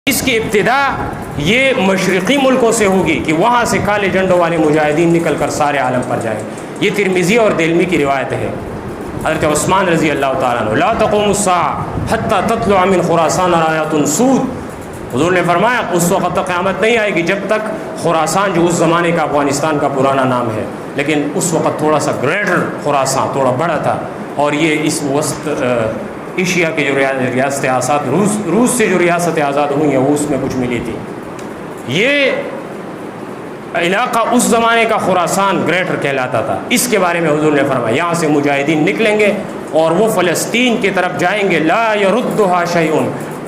اس کی ابتدا یہ مشرقی ملکوں سے ہوگی کہ وہاں سے کالے جھنڈوں والے مجاہدین نکل کر سارے عالم پر جائیں. یہ ترمذی اور دلمی کی روایت ہے. حضرت عثمان رضی اللہ تعالیٰ عنہ لا تقوم الساعة حتى تطلع من خراسان راية سود. حضور نے فرمایا اس وقت تک قیامت نہیں آئے گی جب تک خراسان جو اس زمانے کا افغانستان کا پرانا نام ہے لیکن اس وقت تھوڑا سا گریٹر خراسان تھوڑا بڑا تھا اور یہ اس وسط ایشیا کے جو ریاستیں آزاد روس سے جو ریاستیں آزاد ہوئی ہیں وہ اس میں کچھ ملی تھی. یہ علاقہ اس زمانے کا خراسان گریٹر کہلاتا تھا. اس کے بارے میں حضور نے فرمایا یہاں سے مجاہدین نکلیں گے اور وہ فلسطین کی طرف جائیں گے. لا يردها شيء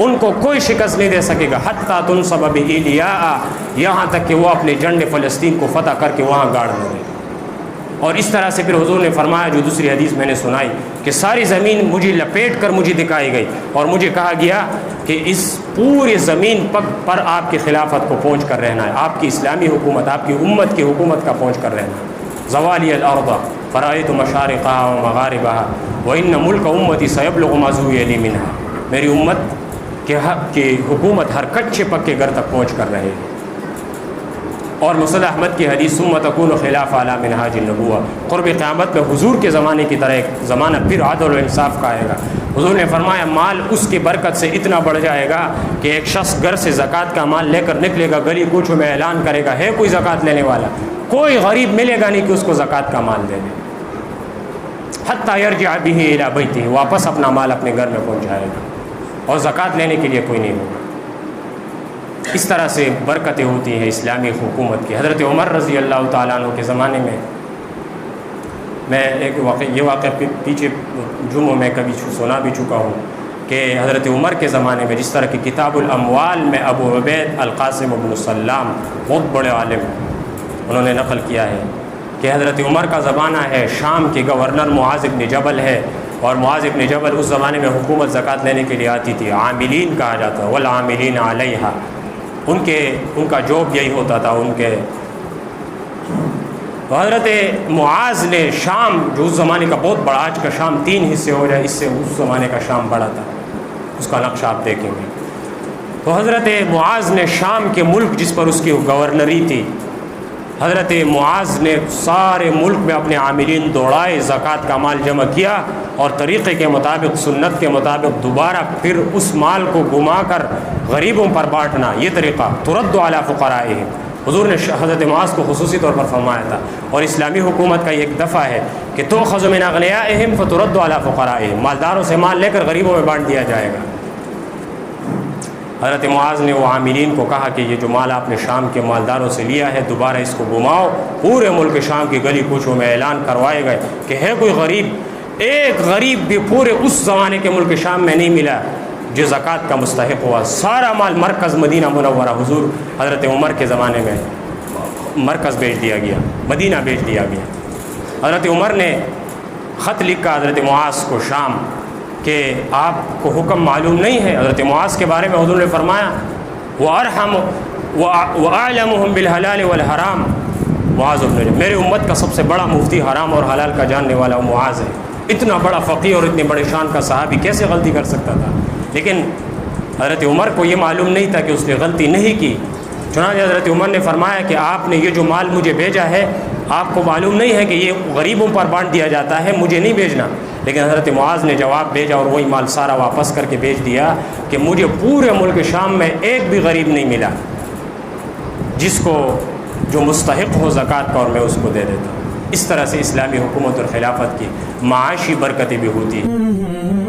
ان کو کوئی شکست نہیں دے سکے گا. حتی تنصب بإلیاء یہاں تک کہ وہ اپنے جنڈ فلسطین کو فتح کر کے وہاں گاڑ دیں. اور اس طرح سے پھر حضور نے فرمایا جو دوسری حدیث میں نے سنائی کہ ساری زمین مجھے لپیٹ کر مجھے دکھائی گئی اور مجھے کہا گیا کہ اس پوری زمین پر آپ کی خلافت کو پہنچ کر رہنا ہے, آپ کی اسلامی حکومت, آپ کی امت کی حکومت کا پہنچ کر رہنا ہے. زوالی الارض فرأیت مشارقها ومغاربها وان ملک امتی سیبلغ ما زوی لی منها. میری امت کی حکومت ہر کچے پکے گھر تک پہنچ کر رہے گی. اور مسند احمد کی حدیث ثم تکون خلاف علی منہاج النبوہ قرب قیامت میں حضور کے زمانے کی طرح ایک زمانہ پھر عدل و انصاف کا آئے گا. حضور نے فرمایا مال اس کی برکت سے اتنا بڑھ جائے گا کہ ایک شخص گھر سے زکوٰۃ کا مال لے کر نکلے گا, گلی کوچوں میں اعلان کرے گا ہے کوئی زکوٰۃ لینے والا, کوئی غریب ملے گا نہیں کہ اس کو زکوٰۃ کا مال دے دے. حتی یرجع بہ الی بیتہ واپس اپنا مال اپنے گھر میں پہنچ جائے گا اور زکوٰۃ لینے کے لیے کوئی نہیں ہوگا. اس طرح سے برکتیں ہوتی ہیں اسلامی حکومت کی. حضرت عمر رضی اللہ تعالیٰ عنہ کے زمانے میں ایک یہ واقعہ پیچھے جمعوں میں کبھی سنا بھی چکا ہوں کہ حضرت عمر کے زمانے میں جس طرح کی کتاب الاموال میں ابو عبید القاسم بن سلام بہت بڑے عالم انہوں نے نقل کیا ہے کہ حضرت عمر کا زمانہ ہے, شام کے گورنر معاذ بن جبل ہے اور معاذ بن جبل اس زمانے میں حکومت زکوٰۃ لینے کے لیے آتی تھی. عاملین کہا جاتا ہے والعاملین علیہا, ان کا جاب یہی ہوتا تھا ان کے. تو حضرت معاذ نے شام جو اس زمانے کا بہت بڑا, آج کا شام 3 حصے ہو جائے, اس سے اس زمانے کا شام بڑا تھا, اس کا نقشہ آپ دیکھیں گے. تو حضرت معاذ نے شام کے ملک جس پر اس کی گورنری تھی, حضرت معاذ نے سارے ملک میں اپنے عاملین دوڑائے, زکوٰۃ کا مال جمع کیا اور طریقے کے مطابق سنت کے مطابق دوبارہ پھر اس مال کو گما کر غریبوں پر بانٹنا. یہ طریقہ ترد علی فقرائہم حضور نے حضرت معاذ کو خصوصی طور پر فرمایا تھا. اور اسلامی حکومت کا یہ ایک دفعہ ہے کہ تؤخذ من اغنیائہم فترد علی فقرائہم, مالداروں سے مال لے کر غریبوں میں بانٹ دیا جائے گا. حضرت معاذ نے وہ عاملین کو کہا کہ یہ جو مال آپ نے شام کے مالداروں سے لیا ہے دوبارہ اس کو گھماؤ. پورے ملک شام کی گلی کوچوں میں اعلان کروائے گئے کہ ہے کوئی غریب, ایک غریب بھی پورے اس زمانے کے ملک شام میں نہیں ملا جو زکوٰۃ کا مستحق ہوا. سارا مال مرکز مدینہ منورہ حضور حضرت عمر کے زمانے میں مرکز بھیج دیا گیا, مدینہ بھیج دیا گیا. حضرت عمر نے خط لکھا حضرت معاذ کو شام کہ آپ کو حکم معلوم نہیں ہے. حضرت معاذ کے بارے میں حضور نے فرمایا وَأَرْحَمُ وَأَعْلَمُهُمْ بِالْحَلَالِ وَالْحَرَامِ معاذ بن جبل. میری امت کا سب سے بڑا مفتی حرام اور حلال کا جاننے والا معاذ ہے. اتنا بڑا فقیہ اور اتنے بڑے شان کا صحابی کیسے غلطی کر سکتا تھا؟ لیکن حضرت عمر کو یہ معلوم نہیں تھا کہ اس نے غلطی نہیں کی. چنانچہ حضرت عمر نے فرمایا کہ آپ نے یہ جو مال مجھے بھیجا ہے آپ کو معلوم نہیں ہے کہ یہ غریبوں پر بانٹ دیا جاتا ہے، مجھے نہیں بھیجنا. لیکن حضرت معاذ نے جواب بھیجا اور وہی مال سارا واپس کر کے بھیج دیا کہ مجھے پورے ملک شام میں ایک بھی غریب نہیں ملا جس کو جو مستحق ہو زکوٰۃ کا اور میں اس کو دے دیتا ہوں. اس طرح سے اسلامی حکومت اور خلافت کی معاشی برکتیں بھی ہوتی ہیں.